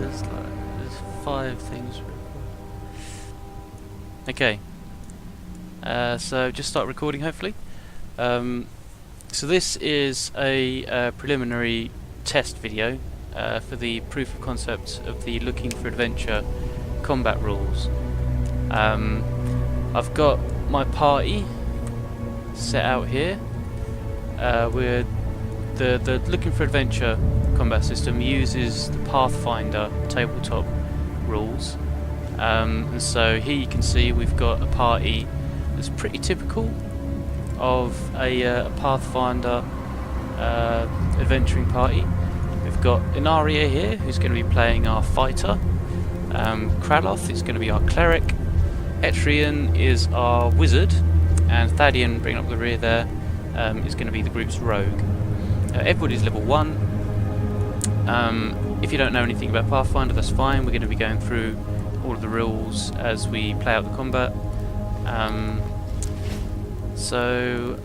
There's 5 things. Okay. So just start recording, hopefully. So this is a preliminary test video for the proof of concept of the Looking for Adventure combat rules. I've got my party set out here. We're the Looking for Adventure combat system uses the Pathfinder tabletop rules, and so here you can see we've got a party that's pretty typical of a Pathfinder adventuring party. We've got Ynaria here, who's going to be playing our fighter. Kraloth is going to be our cleric. Etrian is our wizard, and Thadian, bringing up the rear there, is going to be the group's rogue. Everybody's level 1. If you don't know anything about Pathfinder, that's fine. We're going to be going through all of the rules as we play out the combat. So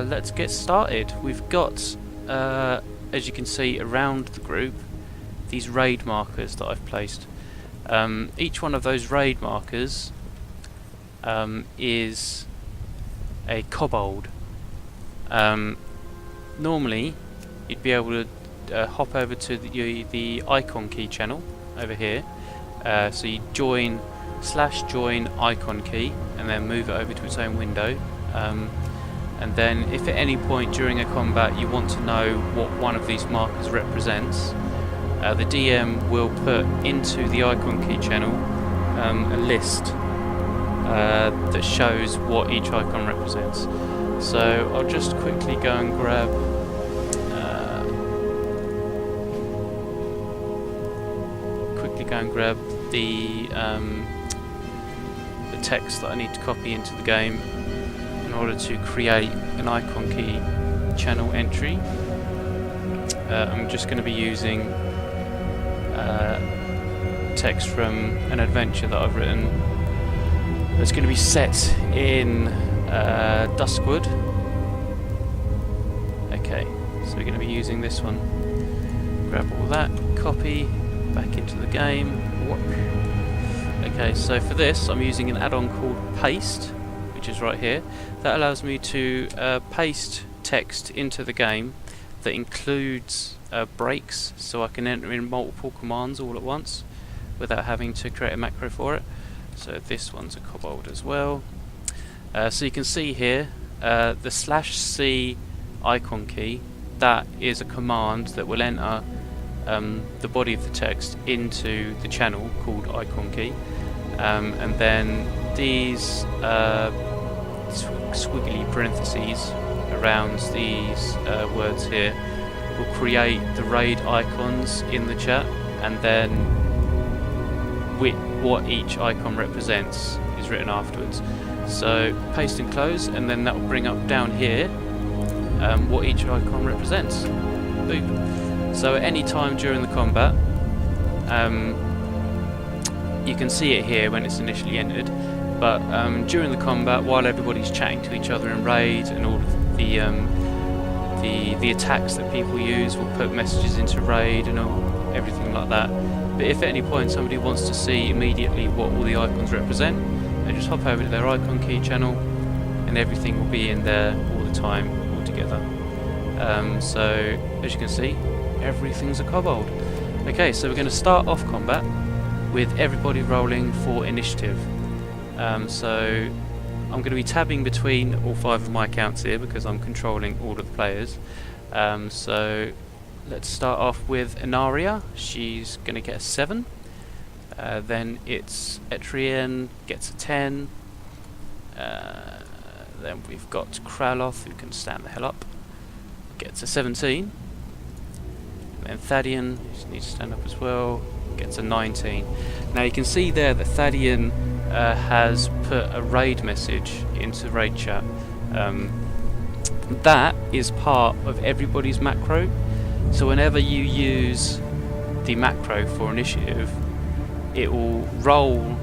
let's get started. We've got, as you can see around the group, these raid markers that I've placed. Each one of those raid markers is a kobold. Normally you'd be able to hop over to the icon key channel over here, so you join icon key and then move it over to its own window, and then if at any point during a combat you want to know what one of these markers represents, the DM will put into the icon key channel a list that shows what each icon represents. So I'll just quickly go and grab the text that I need to copy into the game in order to create an icon key channel entry. I'm just going to be using text from an adventure that I've written that's going to be set in Duskwood. Okay, so we're going to be using this one. Grab all that, copy, back into the game. Okay, so for this I'm using an add-on called Paste, which is right here. That allows me to paste text into the game that includes breaks, so I can enter in multiple commands all at once without having to create a macro for it. So this one's a kobold as well. So you can see here the /C icon key, that is a command that will enter the body of the text into the channel called icon key, and then these squiggly parentheses around these words here will create the raid icons in the chat, and then what each icon represents is written afterwards. So paste and close, and then that will bring up down here what each icon represents. Boop. So at any time during the combat, you can see it here when it's initially entered, but during the combat, while everybody's chatting to each other in raid, and all of the attacks that people use will put messages into raid and everything like that. But if at any point somebody wants to see immediately what all the icons represent, they just hop over to their icon key channel and everything will be in there all the time, all together. So as you can see, everything's a kobold. Okay, so we're going to start off combat with everybody rolling for initiative. So I'm going to be tabbing between all 5 of my accounts here because I'm controlling all of the players. So let's start off with Ynaria. She's going to get a 7. Then it's Etrian, gets a 10. Then we've got Kraloth, who can stand the hell up, gets a 17. And then Thadian, who needs to stand up as well, gets a 19. Now you can see there that Thadian has put a raid message into raid chat. That is part of everybody's macro. So whenever you use the macro for initiative, it will roll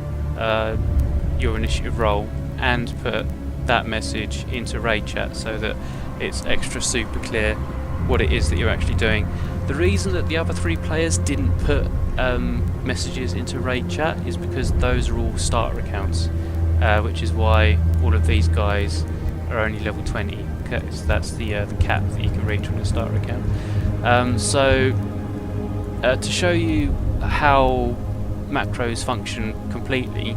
your initiative roll and put that message into raid chat so that it's extra super clear what it is that you're actually doing. The reason that the other 3 players didn't put messages into raid chat is because those are all starter accounts, which is why all of these guys are only level 20, because that's the cap that you can reach from the starter account. To show you how macros function completely,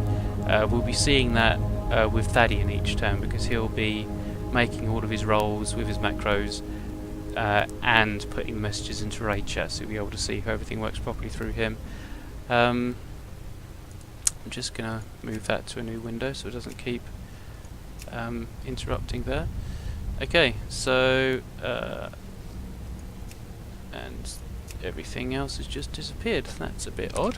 we'll be seeing that with Thaddeon each turn, because he'll be making all of his rolls with his macros and putting messages into raid chat, so you'll be able to see how everything works properly through him. I'm just going to move that to a new window so it doesn't keep interrupting there. Okay, so and everything else has just disappeared. That's a bit odd.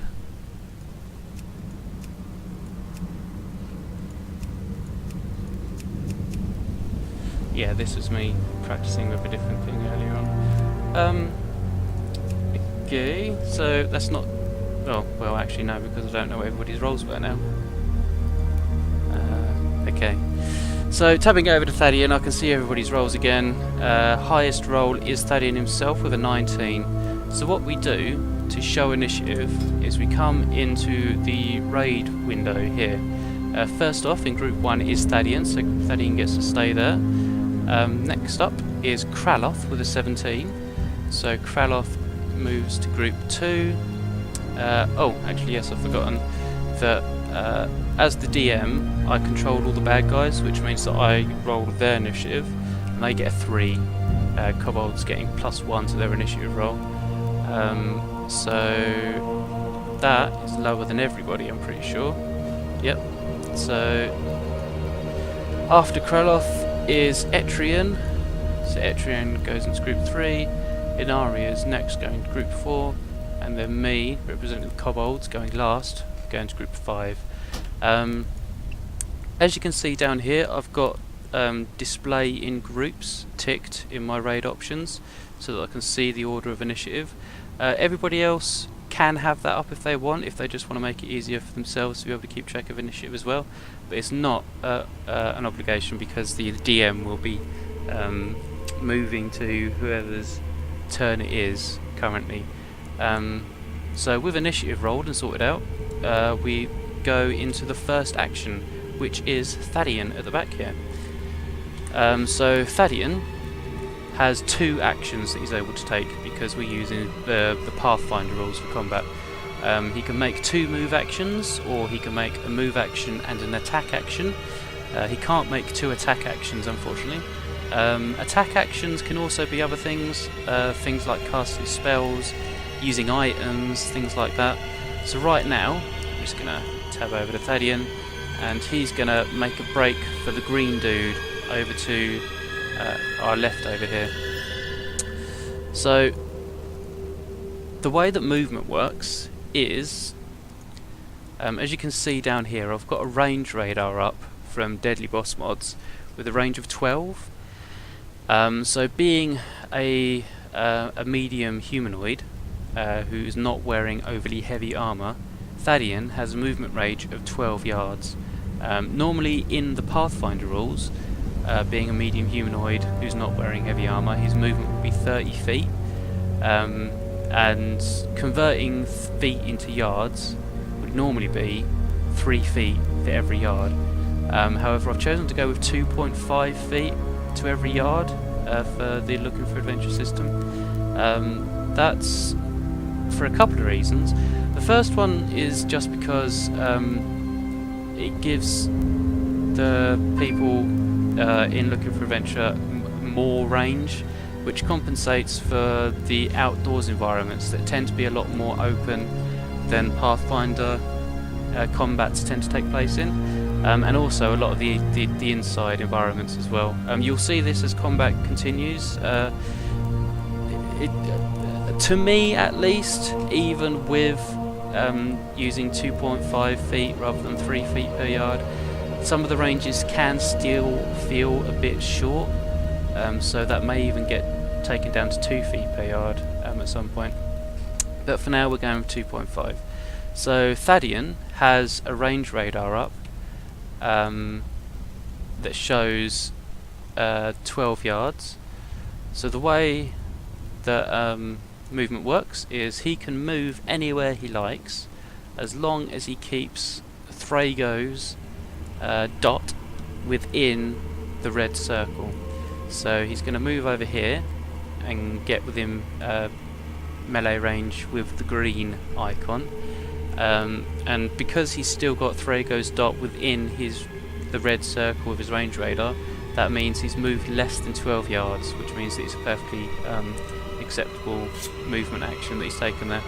Yeah, this was me practicing with a different thing earlier on. Okay, so that's not... Oh, well actually no, because I don't know what everybody's roles were now. Okay, so tabbing over to Thaddeon, I can see everybody's roles again. Highest roll is Thaddeon himself with a 19. So what we do to show initiative is we come into the raid window here. First off, in group 1 is Thaddeon, so Thaddeon gets to stay there. Next up is Kraloth with a 17, so Kraloth moves to group 2. Oh, actually yes, I've forgotten that as the DM I control all the bad guys, which means that I roll their initiative and they get a 3, kobolds getting +1 to their initiative roll. So that is lower than everybody, I'm pretty sure. Yep, so after Kraloth is Etrian, so Etrian goes into group 3, Ynaria is next going to group 4, and then me, representing the kobolds, going last, going to group 5. As you can see down here, I've got display in groups ticked in my raid options, so that I can see the order of initiative. Everybody else can have that up if they want, if they just want to make it easier for themselves to be able to keep track of initiative as well, but it's not an obligation, because the DM will be moving to whoever's turn it is currently. So with initiative rolled and sorted out, we go into the first action, which is Thaddeon at the back here. So Thaddeon has 2 actions that he's able to take, because we're using the Pathfinder rules for combat. He can make 2 move actions, or he can make a move action and an attack action. He can't make 2 attack actions, unfortunately. Attack actions can also be other things, things like casting spells, using items, things like that. So right now, I'm just going to tab over to Thaddeon, and he's going to make a break for the green dude over to our left over here. So the way that movement works is, as you can see down here, I've got a range radar up from Deadly Boss Mods with a range of 12. So being a medium humanoid who's not wearing overly heavy armour, Thaddeon has a movement range of 12 yards. Normally in the Pathfinder rules, being a medium humanoid who's not wearing heavy armour, his movement would be 30 feet. And converting feet into yards would normally be 3 feet for every yard. However, I've chosen to go with 2.5 feet to every yard for the Looking for Adventure system. That's for a couple of reasons. The first one is just because it gives the people in Looking for Adventure more range, which compensates for the outdoors environments that tend to be a lot more open than Pathfinder combats tend to take place in, and also a lot of the inside environments as well. You'll see this as combat continues. To me at least, even with using 2.5 feet rather than 3 feet per yard, some of the ranges can still feel a bit short, so that may even get taken down to 2 feet per yard at some point. But for now we're going with 2.5. So Thaddeon has a range radar up that shows 12 yards. So the way that movement works is he can move anywhere he likes as long as he keeps Thrago's dot within the red circle. So he's going to move over here and get within melee range with the green icon, and because he's still got Thrago's dot within the red circle of his range radar, that means he's moved less than 12 yards, which means that it's a perfectly acceptable movement action that he's taken there.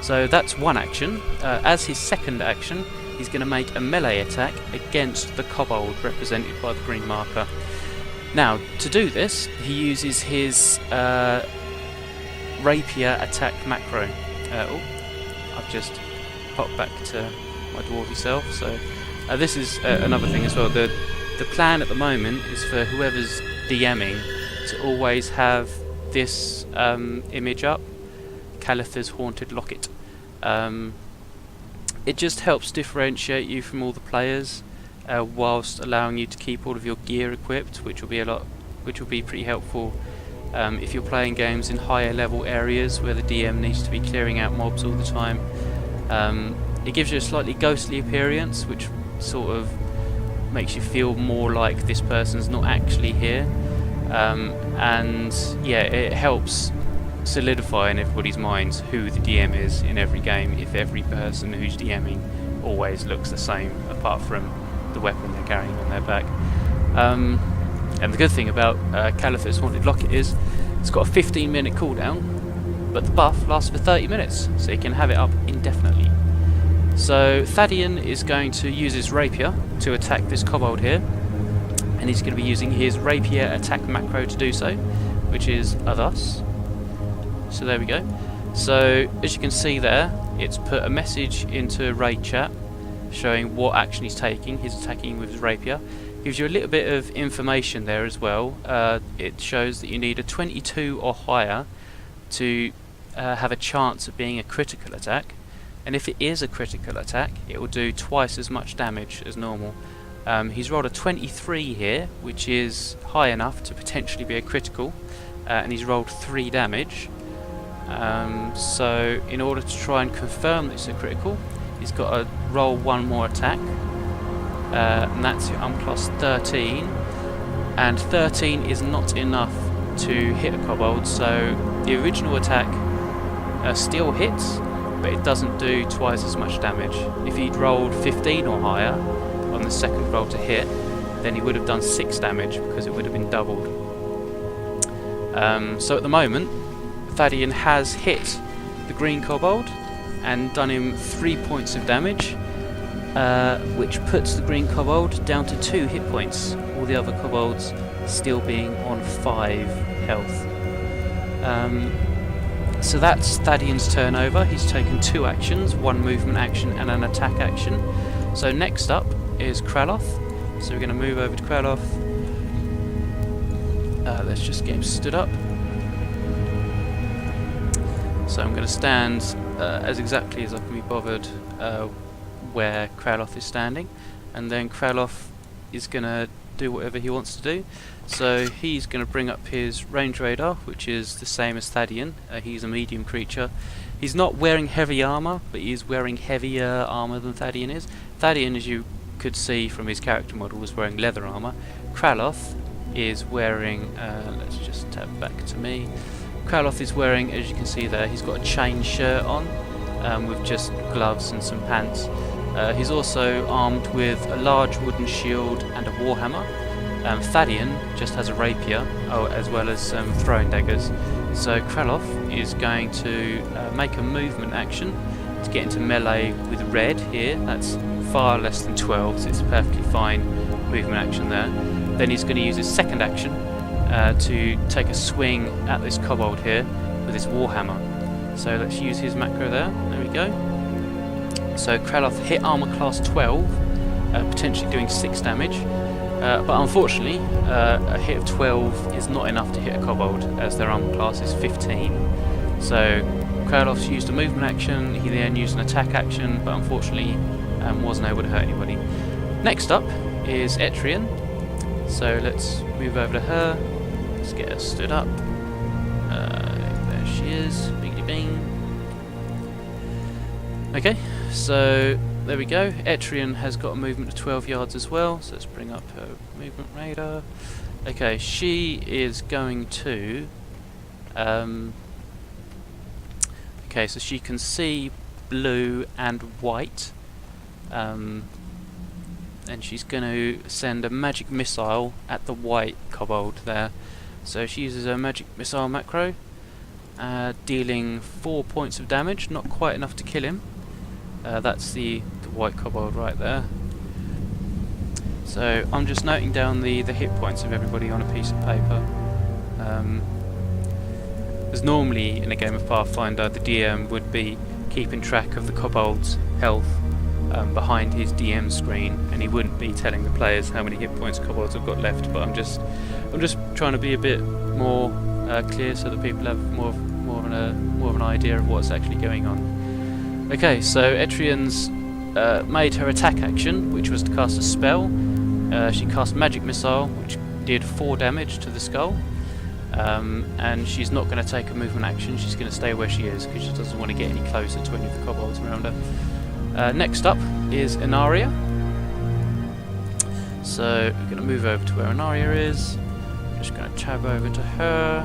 So that's one action. As his second action, he's going to make a melee attack against the kobold represented by the green marker. Now, to do this, he uses his rapier attack macro. I've just popped back to my dwarvy self. So this is another thing as well. The plan at the moment is for whoever's DMing to always have this image up, Calitha's Haunted Locket. It just helps differentiate you from all the players, whilst allowing you to keep all of your gear equipped, which will be pretty helpful if you're playing games in higher level areas where the DM needs to be clearing out mobs all the time. It gives you a slightly ghostly appearance, which sort of makes you feel more like this person's not actually here, and yeah, it helps solidify in everybody's minds who the DM is in every game if every person who's DMing always looks the same apart from the weapon they're carrying on their back. And the good thing about Calitha's Haunted Locket is it's got a 15-minute cooldown, but the buff lasts for 30 minutes, so you can have it up indefinitely. So Thadian is going to use his rapier to attack this kobold here, and he's going to be using his rapier attack macro to do so, which is thus. So there we go. So as you can see there, it's put a message into raid chat showing what action he's taking. He's attacking with his rapier. Gives you a little bit of information there as well. It shows that you need a 22 or higher to have a chance of being a critical attack, and if it is a critical attack, it will do twice as much damage as normal. He's rolled a 23 here, which is high enough to potentially be a critical, and he's rolled 3 damage. So in order to try and confirm that it's a critical, he's got to roll one more attack, and that's plus 13, and 13 is not enough to hit a kobold, so the original attack still hits, but it doesn't do twice as much damage. If he'd rolled 15 or higher on the second roll to hit, then he would have done 6 damage because it would have been doubled. So at the moment, Thadian has hit the green kobold and done him 3 points of damage, which puts the green kobold down to 2 hit points, all the other kobolds still being on 5 health. So that's Thadian's turn over. He's taken 2 actions, 1 movement action and an attack action. So next up is Kraloth. So we're going to move over to Kraloth. Let's just get him stood up. So I'm going to stand as exactly as I can be bothered where Kraloth is standing, and then Kraloth is going to do whatever he wants to do. So he's going to bring up his range radar, which is the same as Thadian. He's a medium creature. He's not wearing heavy armor, but he's wearing heavier armor than Thadian is. Thadian, as you could see from his character model, was wearing leather armor. Kraloth is wearing, let's just tab back to me. Kraloth is wearing, as you can see there, he's got a chain shirt on with just gloves and some pants. He's also armed with a large wooden shield and a warhammer. Thadian just has a rapier, as well as some throwing daggers. So Kraloth is going to make a movement action to get into melee with red here. That's far less than 12, so it's a perfectly fine movement action there. Then he's going to use his second action to take a swing at this kobold here with his warhammer. So let's use his macro there. There we go. So Kraloth hit armor class 12, potentially doing 6 damage. But unfortunately, a hit of 12 is not enough to hit a kobold, as their armor class is 15. So Kraloth's used a movement action, he then used an attack action, but unfortunately wasn't able to hurt anybody. Next up is Etrian. So let's move over to her. Let's get her stood up. There she is. Biggity bing. Okay, so there we go. Etrian has got a movement of 12 yards as well, so let's bring up her movement radar. Okay, she is going to... okay, so she can see blue and white. And she's going to send a magic missile at the white kobold there. So she uses a magic missile macro, dealing 4 points of damage, not quite enough to kill him. That's the white kobold right there. So I'm just noting down the hit points of everybody on a piece of paper. As normally in a game of Pathfinder, the DM would be keeping track of the kobold's health behind his DM screen, and he wouldn't be telling the players how many hit points kobolds have got left. But I'm just trying to be a bit more clear so that people have more of an idea of what's actually going on. Okay, so Etrian's made her attack action, which was to cast a spell. She cast Magic Missile, which did 4 damage to the skull. And she's not going to take a movement action, she's going to stay where she is because she doesn't want to get any closer to any of the kobolds around her. Next up is Ynaria. So we're going to move over to where Ynaria is. I'm just going to tab over to her,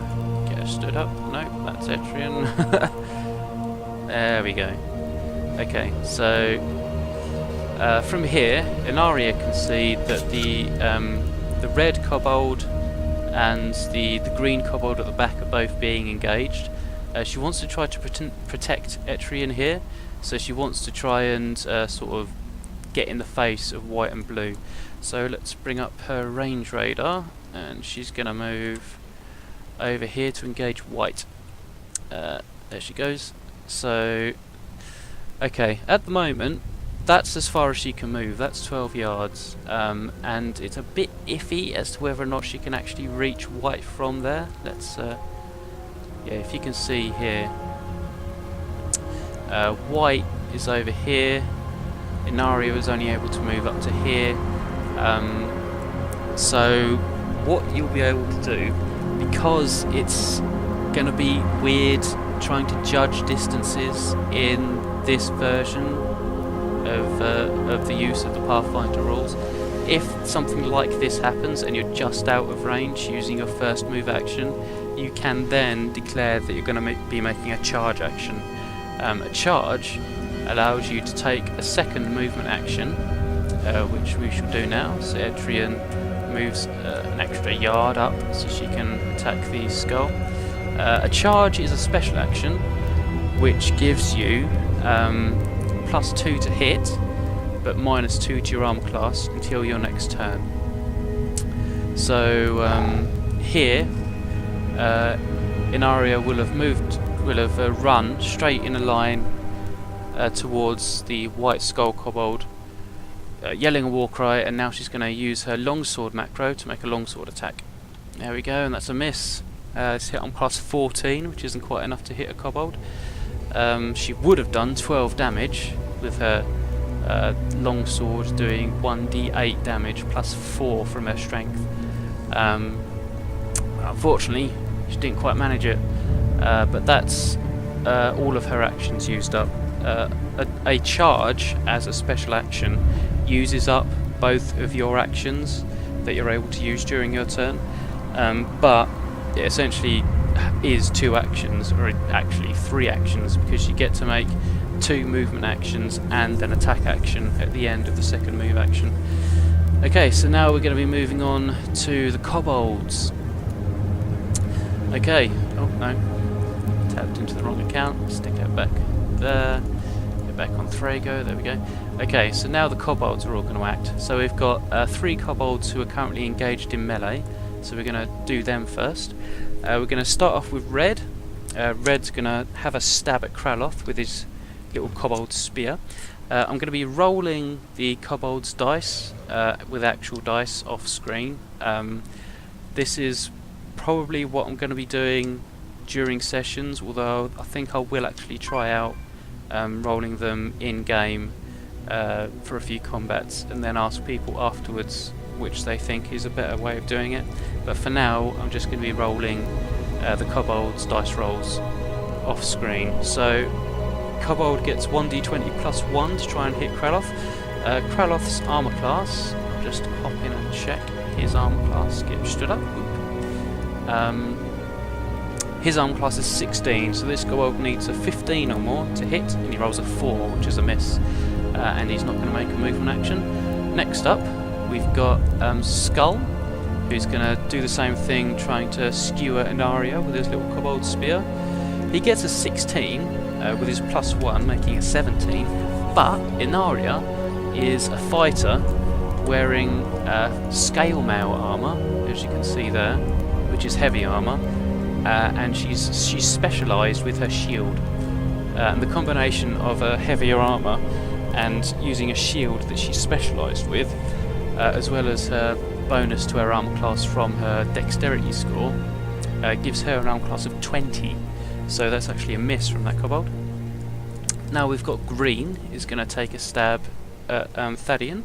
get her stood up. No, that's Etrian. There we go. Okay, so from here, Ynaria can see that the red kobold and the green kobold at the back are both being engaged. She wants to try to protect Etrian here, so she wants to try and sort of get in the face of white and blue. So let's bring up her range radar, and she's going to move over here to engage white. There she goes. So, okay, at the moment, that's as far as she can move. That's 12 yards, and it's a bit iffy as to whether or not she can actually reach white from there. Let's, yeah, if you can see here, white is over here. Ynaria was only able to move up to here. So what you'll be able to do, because it's going to be weird trying to judge distances in this version of the use of the Pathfinder rules, if something like this happens and you're just out of range using your first move action, you can then declare that you're going to be making a charge action. A charge allows you to take a second movement action, which we shall do now. So Etrian moves an extra yard up so she can attack the skull. A charge is a special action which gives you +2 to hit, but -2 to your armor class until your next turn. So here, Ynaria will have run straight in a line towards the white skull kobold, yelling a war cry, and now she's going to use her longsword macro to make a longsword attack. There we go, and that's a miss. It's hit on +14, which isn't quite enough to hit a kobold. She would have done 12 damage with her longsword doing 1d8 damage +4 from her strength. Unfortunately, she didn't quite manage it, but that's all of her actions used up. A charge as a special action uses up both of your actions that you're able to use during your turn, but it essentially is 2 actions, or actually 3 actions, because you get to make 2 movement actions and an attack action at the end of the second move action. Okay, so now we're going to be moving on to the kobolds. Okay, oh no, tapped into the wrong account, stick it back there, get back on Thrago, there we go. Okay, so now the kobolds are all going to act. So we've got 3 kobolds who are currently engaged in melee, so we're going to do them first. We're going to start off with Red. Red's going to have a stab at Kraloth with his little kobold spear. I'm going to be rolling the kobold's dice with actual dice off screen. This is probably what I'm going to be doing during sessions, although I think I will actually try out rolling them in game for a few combats and then ask people afterwards which they think is a better way of doing it. But for now, I'm just going to be rolling the kobold's dice rolls off screen. So Kobold gets 1d20 plus 1 to try and hit Kraloth. Kraloth's armor class, I'll just hop in and check his armor class, get him stood up. His armor class is 16, so this Kobold needs a 15 or more to hit, and he rolls a 4, which is a miss, and he's not going to make a movement action. Next up, we've got Skull, who's going to do the same thing, trying to skewer Ynaria with his little Kobold spear. He gets a 16 with his plus 1, making it 17, but Ynaria is a fighter wearing scale mail armor, as you can see there, which is heavy armor, and she's specialised with her shield. And the combination of a heavier armor and using a shield that she's specialised with, as well as her bonus to her armor class from her dexterity score, gives her an armor class of 20. So that's actually a miss from that Kobold. Now we've got Green is going to take a stab at Thadian.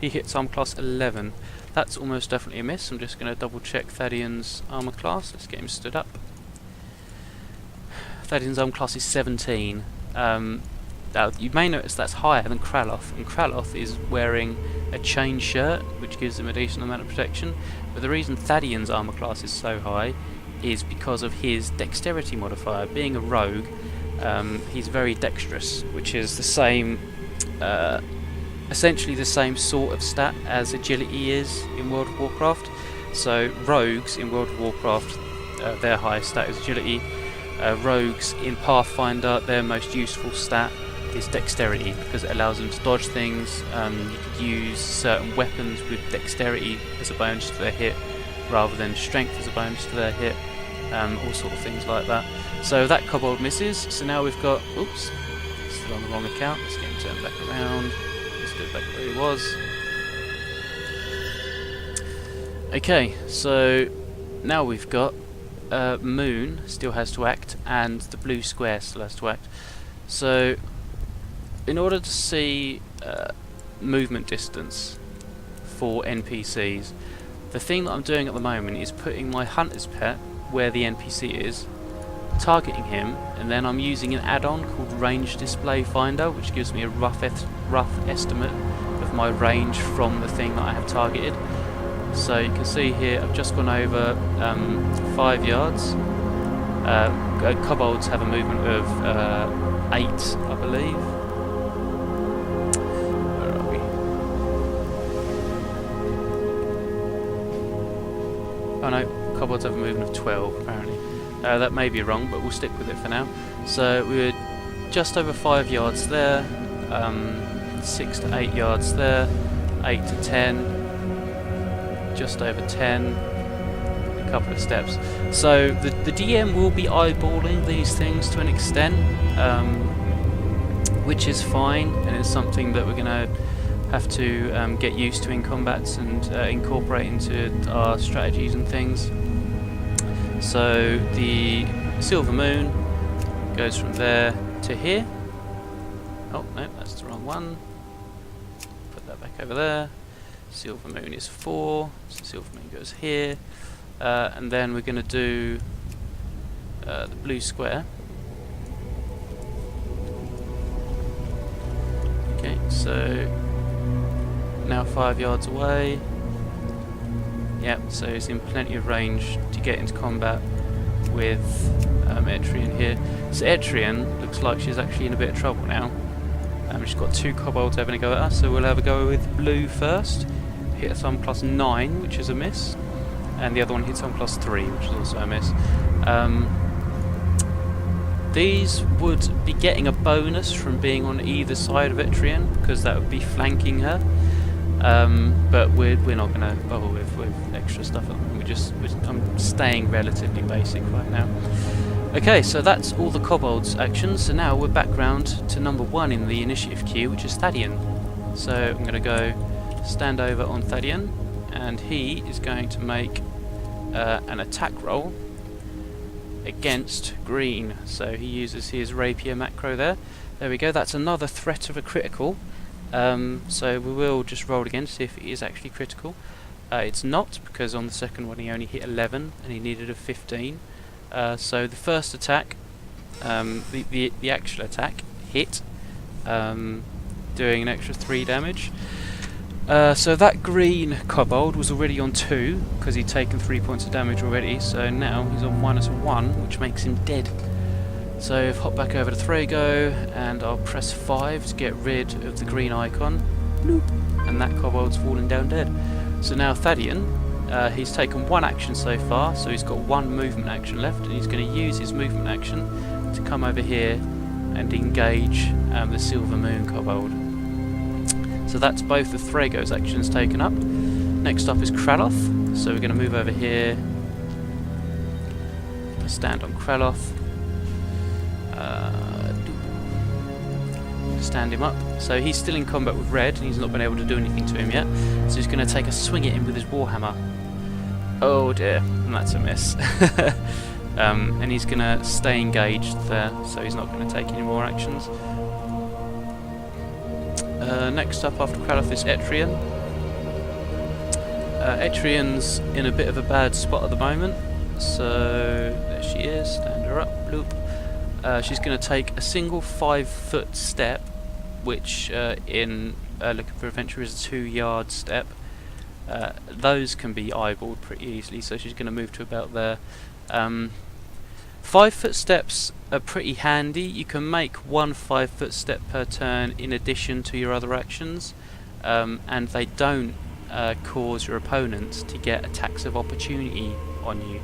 He hits armor class 11. That's almost definitely a miss. I'm just going to double check Thadian's armor class. Let's get him stood up. Thadian's armor class is 17. Now you may notice that's higher than Kraloth, and Kraloth is wearing a chain shirt, which gives him a decent amount of protection. But the reason Thadian's armor class is so high is because of his dexterity modifier. Being a rogue, he's very dexterous, which is the same, essentially the same sort of stat as agility is in World of Warcraft. So rogues in World of Warcraft, their highest stat is agility. Rogues in Pathfinder, their most useful stat is dexterity, because it allows them to dodge things. You could use certain weapons with dexterity as a bonus to their hit, rather than strength as a bonus to their hit, all sort of things like that. So that Kobold misses, so now we've got, oops, still on the wrong account, let's get him turned back around, let's go back where he was. Okay, so now we've got Moon still has to act, and the blue square still has to act. So in order to see movement distance for NPCs, the thing that I'm doing at the moment is putting my hunter's pet where the NPC is, targeting him, and then I'm using an add-on called Range Display Finder, which gives me a rough estimate of my range from the thing that I have targeted. So you can see here I've just gone over 5 yards. Kobolds have a movement of 8, I believe. Where are we? Oh no, Kobolds have a movement of 12 apparently. That may be wrong, but we'll stick with it for now. So we were just over 5 yards there, 6 to 8 yards there, 8 to 10, just over 10, a couple of steps. So the DM will be eyeballing these things to an extent, which is fine, and it's something that we're going to have to get used to in combats and incorporate into our strategies and things. So the Silver Moon goes from there to here. Oh no, that's the wrong one. Put that back over there. Silver Moon is 4, so Silver Moon goes here, and then we're going to do the blue square. Okay, so now 5 yards away. Yep, so he's in plenty of range to get into combat with Etrian here. So Etrian looks like she's actually in a bit of trouble now. She's got 2 Kobolds having a go at us, so we'll have a go with blue first. Hits on plus 9, which is a miss, and the other one hits on plus 3, which is also a miss. These would be getting a bonus from being on either side of Etrian, because that would be flanking her. But we're not going to bother with extra stuff. I'm staying relatively basic right now. Okay, so that's all the Kobolds' actions. So now we're back round to number 1 in the initiative queue, which is Thadian. So I'm going to go stand over on Thadian, and he is going to make an attack roll against Green. So he uses his rapier macro there. There we go, that's another threat of a critical. So we will just roll again to see if it is actually critical. It's not, because on the second one he only hit 11 and he needed a 15. So the first attack, the actual attack, hit, doing an extra 3 damage. So that green kobold was already on 2 because he'd taken 3 points of damage already, so now he's on -1, which makes him dead. So I've hopped back over to Thrago and I'll press 5 to get rid of the green icon. Bloop. And that kobold's fallen down dead. So now Thadian, he's taken 1 action so far, so he's got 1 movement action left, and he's going to use his movement action to come over here and engage the Silver Moon kobold. So that's both of Thrago's actions taken up. Next up is Kraloth, so we're going to move over here, stand on Kraloth, stand him up. So he's still in combat with red, and he's not been able to do anything to him yet, so he's going to take a swing at him with his warhammer. Oh dear, and that's a miss. And he's going to stay engaged there, so he's not going to take any more actions. Next up after Kraloth is Etrian. Etrian's in a bit of a bad spot at the moment, so there she is, stand her up, bloop. She's going to take a single 5-foot step, which in Looking for Adventure is a 2-yard step. Those can be eyeballed pretty easily, so she's going to move to about there. 5-foot steps are pretty handy. You can make 1 5-foot step per turn in addition to your other actions, and they don't cause your opponents to get attacks of opportunity on you.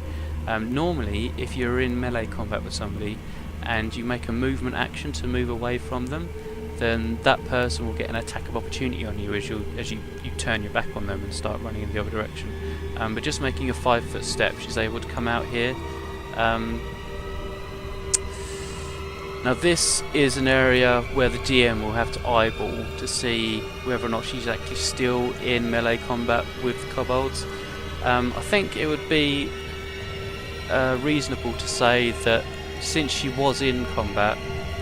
Normally, if you're in melee combat with somebody and you make a movement action to move away from them, then that person will get an attack of opportunity on you as you turn your back on them and start running in the other direction. But just making a 5-foot step, she's able to come out here. Now this is an area where the DM will have to eyeball to see whether or not she's actually still in melee combat with kobolds. I think it would be reasonable to say that since she was in combat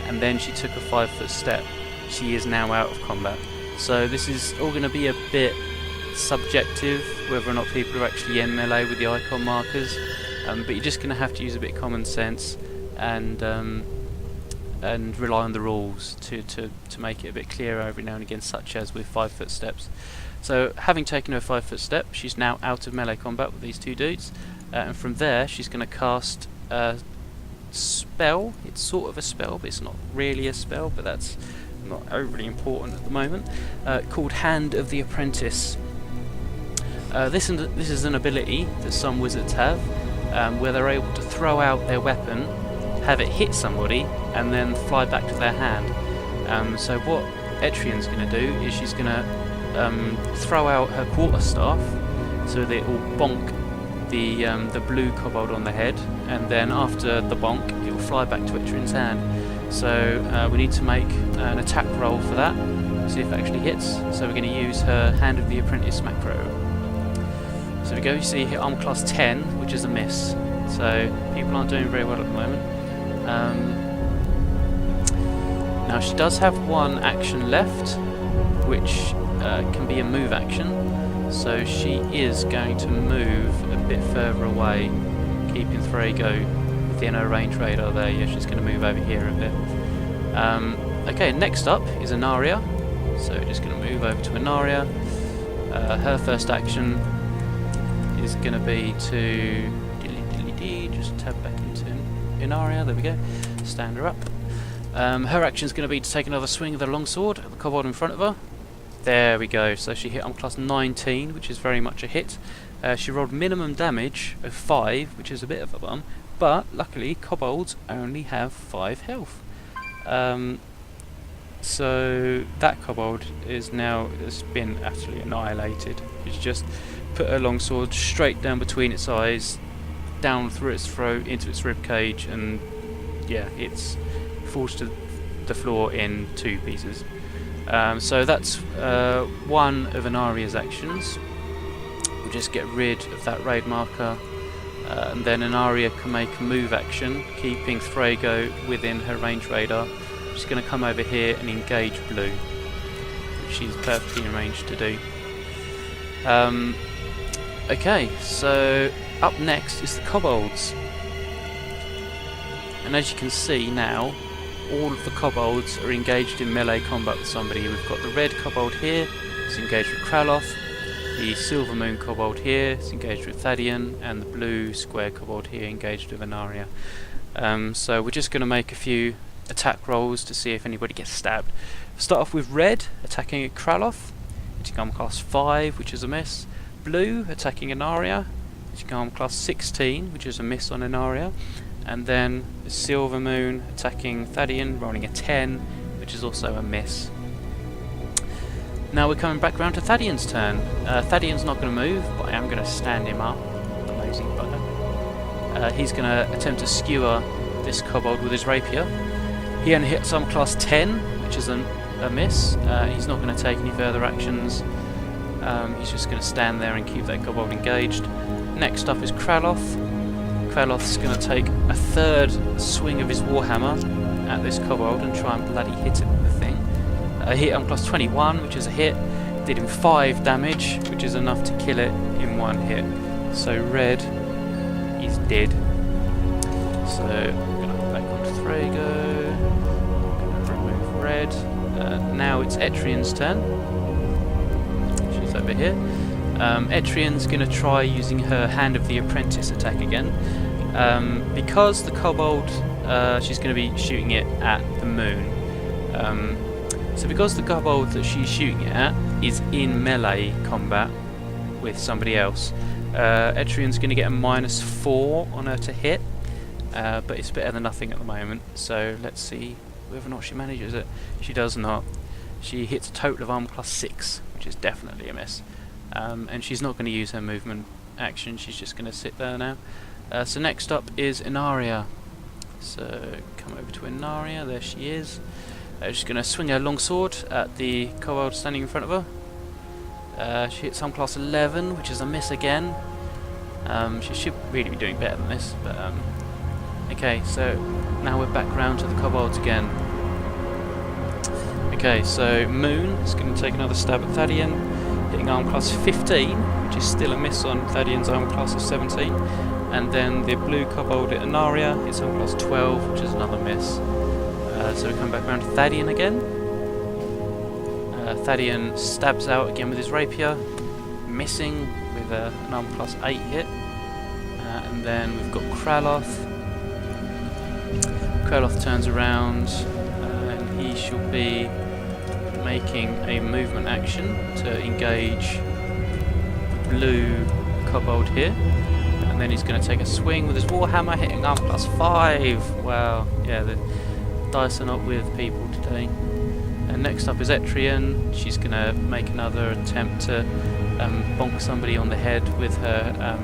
and then she took a 5-foot step, she is now out of combat. So this is all going to be a bit subjective, whether or not people are actually in melee with the icon markers, but you're just going to have to use a bit of common sense and rely on the rules to make it a bit clearer every now and again, such as with 5-foot steps. So having taken her 5-foot step, she's now out of melee combat with these 2 dudes, and from there she's going to cast a spell. It's sort of a spell, but it's not really a spell, but that's not overly important at the moment, called Hand of the Apprentice. This is an ability that some wizards have, where they're able to throw out their weapon, have it hit somebody, and then fly back to their hand. So what Etrian's going to do is she's going to throw out her quarterstaff so that it will bonk the blue kobold on the head, and then after the bonk it will fly back to Etrian's hand. So we need to make an attack roll for that, see if it actually hits. So we're going to use her Hand of the Apprentice macro. So we go, you see here armor class 10, which is a miss. So people aren't doing very well at the moment. Now she does have 1 action left, which can be a move action. So she is going to move a bit further away, keeping Thrago within her range radar there. Yeah, she's going to move over here a bit. Okay, next up is Ynaria. So we're just going to move over to Ynaria. Her first action is going to be to just tab back into Ynaria. There we go. Stand her up. Her action is going to be to take another swing of the longsword at the kobold in front of her. There we go. So she hit on class 19, which is very much a hit. She rolled minimum damage of 5, which is a bit of a bum, but luckily kobolds only have 5 health. So that kobold has been absolutely annihilated. It's just put her longsword straight down between its eyes, down through its throat, into its rib cage, and yeah, it's falls to the floor in 2 pieces. So that's one of Ynaria's actions. We'll just get rid of that raid marker, and then Ynaria can make a move action, keeping Thrago within her range radar. She's going to come over here and engage blue, which she's perfectly in range to do. Okay, so up next is the kobolds. and as you can see now, all of the kobolds are engaged in melee combat with somebody. We've got the red kobold here, it's engaged with Kraloth, the silver moon kobold here is engaged with Thadian, and the blue square kobold here engaged with Ynaria. So we're just going to make a few attack rolls to see if anybody gets stabbed. Start off with red, attacking at Kraloth, hitting armor class 5, which is a miss. Blue, attacking Ynaria, hitting armor class 16, which is a miss on Ynaria. And then the silver moon, attacking Thadian, rolling a 10, which is also a miss. Now we're coming back round to Thadian's turn. Thadian's not going to move, but I am going to stand him up. The lazy bugger. He's going to attempt to skewer this kobold with his rapier. He only hits armor class 10, which is a miss. He's not going to take any further actions. He's just going to stand there and keep that kobold engaged. Next up is Kraloth. Kraloth's going to take a third swing of his warhammer at this kobold and try and bloody hit it with the thing. Hit on plus 21, which is a hit. Did him 5 damage, which is enough to kill it in 1 hit. So red is dead. So I'm going to go back onto Thrago. I'm going to remove red. Now it's Etrian's turn. She's over here. Etrian's going to try using her Hand of the Apprentice attack again. Because the kobold, she's going to be shooting it at the moon. So because the kobold that she's shooting it at is in melee combat with somebody else, Etrian's going to get a -4 on her to hit, but it's better than nothing at the moment. So let's see whether or not she manages it. She does not. She hits a total of armor plus 6, which is definitely a miss. And she's not going to use her movement action, she's just going to sit there now. So next up is Ynaria. So come over to Ynaria, there she is. She's going to swing her longsword at the kobold standing in front of her. She hits armor class 11, which is a miss again. She should really be doing better than this, but okay, so now we're back round to the kobolds again. Okay, so Moon is going to take another stab at Thadian, hitting armor class 15, which is still a miss on Thadian's armor class of 17. And then the blue kobold at Ynaria hits armor class 12, which is another miss. So we come back around to Thadian again. Thadian stabs out again with his rapier, missing with an armor class 8 hit. And then we've got Kraloth. Kraloth turns around and he should be making a movement action to engage the blue kobold here. And then he's going to take a swing with his warhammer, hitting armor plus 5. Wow, yeah, the dice are not with people today. And next up is Etrian. She's going to make another attempt to bonk somebody on the head with her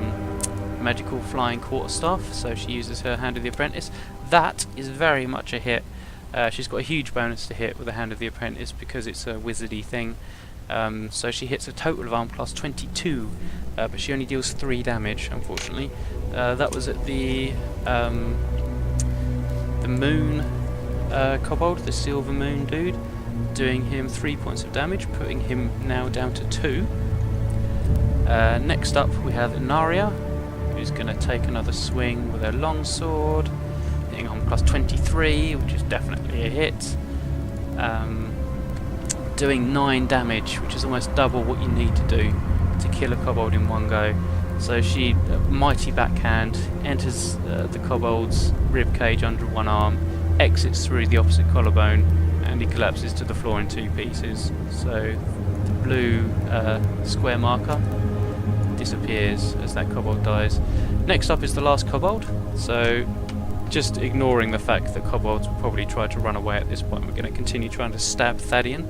magical flying quarterstaff. So she uses her Hand of the Apprentice. That is very much a hit. She's got a huge bonus to hit with the Hand of the Apprentice because it's a wizardy thing. So she hits a total of armor class 22, but she only deals 3 damage, unfortunately. That was at the moon kobold, the silver moon dude, doing him 3 points of damage, putting him now down to 2. Next up we have Ynaria, who's going to take another swing with her longsword, hitting on plus 23, which is definitely a hit. Doing 9 damage, which is almost double what you need to do to kill a kobold in one go. So she, mighty backhand, enters the kobold's ribcage under one arm, exits through the opposite collarbone, and he collapses to the floor in 2 pieces. So the blue square marker disappears as that kobold dies. Next up is the last kobold. So just ignoring the fact that kobolds will probably try to run away at this point, we're going to continue trying to stab Thadian.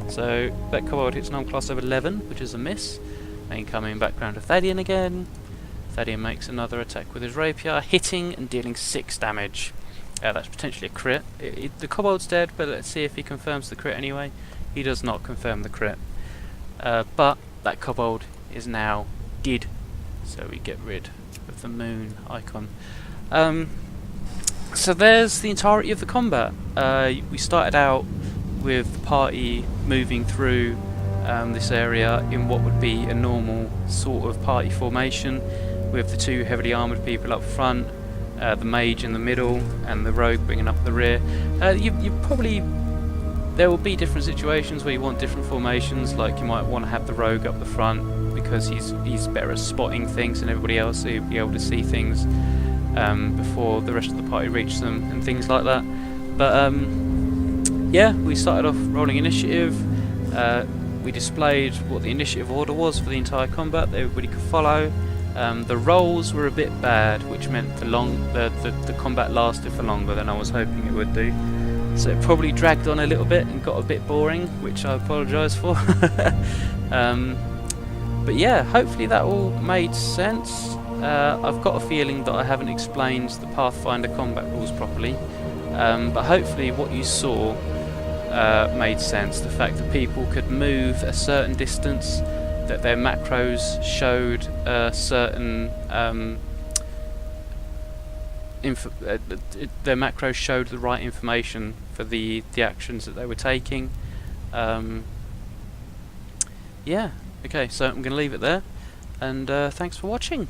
So that kobold hits an armor class of 11, which is a miss. Then coming back round to Thadian again. Thadian makes another attack with his rapier, hitting and dealing 6 damage. That's potentially a crit. The kobold's dead, but let's see if he confirms the crit anyway. He does not confirm the crit. But that kobold is now dead. So we get rid of the moon icon. So there's the entirety of the combat. We started out with the party moving through this area in what would be a normal sort of party formation, with the 2 heavily armoured people up front, the mage in the middle and the rogue bringing up the rear. You probably, there will be different situations where you want different formations, like you might want to have the rogue up the front because he's better at spotting things than everybody else, so you'll be able to see things before the rest of the party reach them and things like that. But yeah, we started off rolling initiative. We displayed what the initiative order was for the entire combat that everybody could follow. The rolls were a bit bad, which meant the combat lasted for longer than I was hoping it would do. So it probably dragged on a little bit and got a bit boring, which I apologise for. But yeah, hopefully that all made sense. I've got a feeling that I haven't explained the Pathfinder combat rules properly, but hopefully what you saw made sense. The fact that people could move a certain distance, that their macros showed a certain their macros showed the right information for the actions that they were taking. Yeah, okay, so I'm going to leave it there, and thanks for watching.